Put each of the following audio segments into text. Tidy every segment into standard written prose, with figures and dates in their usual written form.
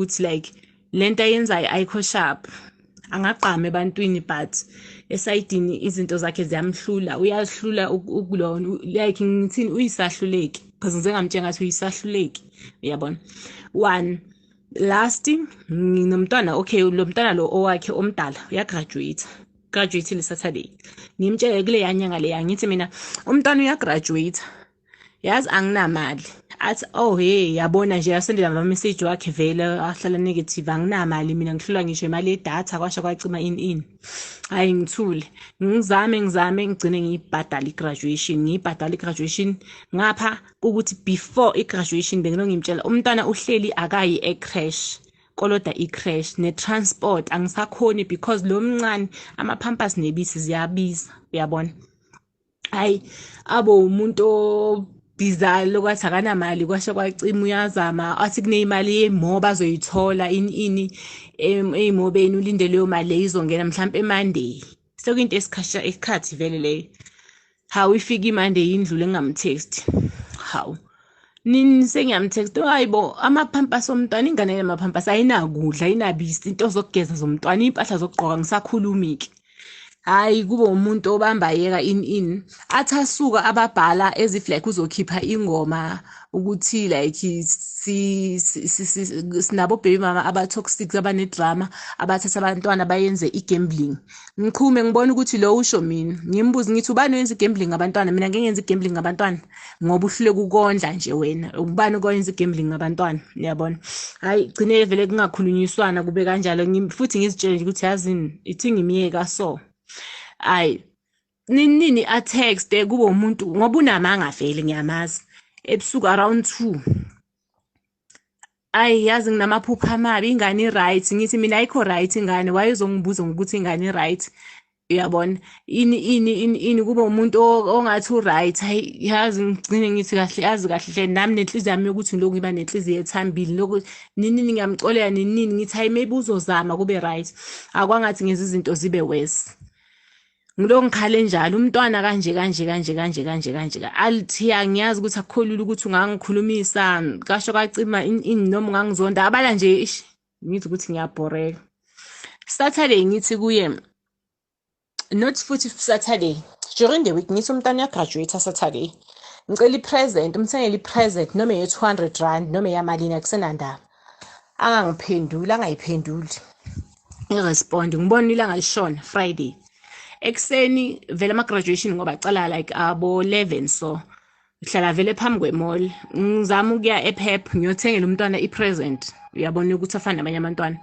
ukuthi like lento ayenzayo ayikho sharp, angagqama ebantwini but esayidini izinto zakhe ziyamhlula, uyahlula ukulona like ngithini, uyisahluleki because ngize ngamtshela ngathi uyisahluleki, uyabona. One last nginomntwana, okay, lo mntwana lo owakhe omdala graduate le Saturday. Ngimtshele kule yanyanga leya ngithi mina umntwana uyagraduate, yazi anginamali. Athi oh hey, yabona nje yasendela ama-message wakhe vele ahlala negative, anginamali mina, ngihlula ngisho imali yedatha kwasha kwacima ini. Hayi ngithule, ngizame ngigcine ngiyibhadala i-graduation ngapha ukuthi before i-graduation ngimtshela umntwana uhleli akayi e-crash, koloda i-crash ne-transport angisakhoni because lo mncane ama-pampers nebisi ziyabiza, uyabona. Hayi abo umuntu bizarre lokwathi akanamali kwasha kwacima, uyazama athi kuneyimali yemoba azoyithola ini eyimobeni, ulinde leyo mali leyo izongena mhlawumbe eMonday. Sekuyinto esikhathi vele leyo. Hawu ifika iMonday indlule ngingamtext, hawu nini sengiyamtext, hayibo ama-pampers omntwana, ingane yama-pampers ayinakudla, ayinabisi, into zokugeza zomntwana, impahla zokugqoka, ngisakhuluma-ke. Hayi kube umuntu obamba yeka ini athi asuka ababhala as if like uzokhipha ingoma ukuthi like sinabo baby mama aba-toxic, abanedrama, abathatha abantwana bayenze i-gambling. Ngiqhume ngibona ukuthi lo usho mina, ngimbuza ngithi ubani wenza i-gambling ngabantwana? Mina ngeke ngenze i-gambling ngabantwana ngoba uhlule ukondla nje wena, ubani okwenza i-gambling ngabantwana, uyabona. Hayi gcine vele kungakhulunyiswana kube kanjalo, futhi ngizitshele nje ukuthi yazini ithi ngimiyeka so. Ayi nini a-text kube umuntu ngoba unamanga vele, ngiyamazi, ebusuku around 2. Ayi yazi nginamaphupha amabi, ingane i-right, ngithi mina ayikho right ingane, wayezongibuza ngokuthi ingane i-right, uyabona. Ini kube umuntu ongathi u-right. Hayi yazi ngigcine ngithi kahle nami nenhliziyo yami yokuthi ngilokhu ngiba nenhliziyo ethambile lokhu nini ngiyamxolela nini ngithi hayi maybe uzozama kube right, akwangathi ngenza izinto zibe worse. Ngilo ngikhale njalo umntwana kanje alithi angiyazi ukuthi akukholula ukuthi ungangikhulumisa, kasho kwacima ini noma ungangizonda abala nje, ngithi ukuthi ngiyabhoreka. Saturday ngithi kuye, not futhi Saturday, during the week ngithi umntwana uyagraduate Saturday, ngicela i-present, umthengele i-present noma ye-200 noma eyamalini, akusenandaba. Angayiphenduli ngiresponde, ngibona ilanga lishona Friday ekseni vele ama-graduation ngoba acala like abo 11, so ngihlala vele phambi kwe-mall ngizama ukuya ePep ngiyothengela umntwana i-present, uyabona ukuthi afana nabanye abantwana.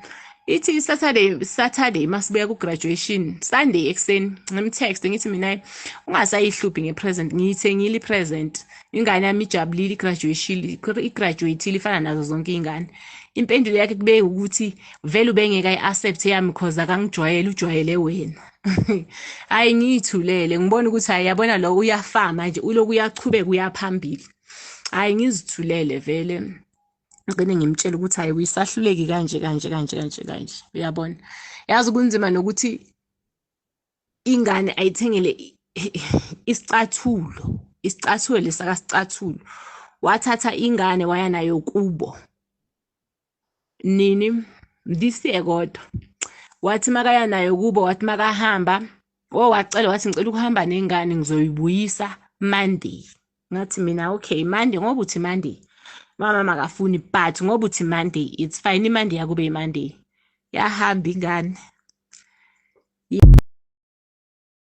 Ithi Saturday masibuya ku-graduation, Sunday ekseni ngimtext ngithi mina ungasayihluphi nge-present, ngiyithengile i-present, ingane yami ijabulile, i-graduate ifana nazo zonke iy'ngane. Impendulo yakhe kube ukuthi vele ubengeka i-accept yami because akangijwayele, ujwayele wena. Hayi ngiyithulele ngibona ukuthi hayi yabona lo uyafama manje, uloku uyachubeka uyaphambili. Hayi ngizithulele vele ngene ngimtshela ukuthi hayi uyisahluleki kanje, uyabona. Yazi kunzima nokuthi ingane ayithengele isicathulo lesakasicathulo, wathatha ingane waya nayo kubo nini ndisiye kodwa, wathi makaya nayo kubo, wathi makahamba wacela, wathi ngicela ukuhamba nengane ngizoyibuyisa Monday. Ngathi mina okay Monday, ngoba uthi Monday mama makafuni, but ngoba uthi Monday it's fine, iMonday yakube iMonday. Yahamba ingane.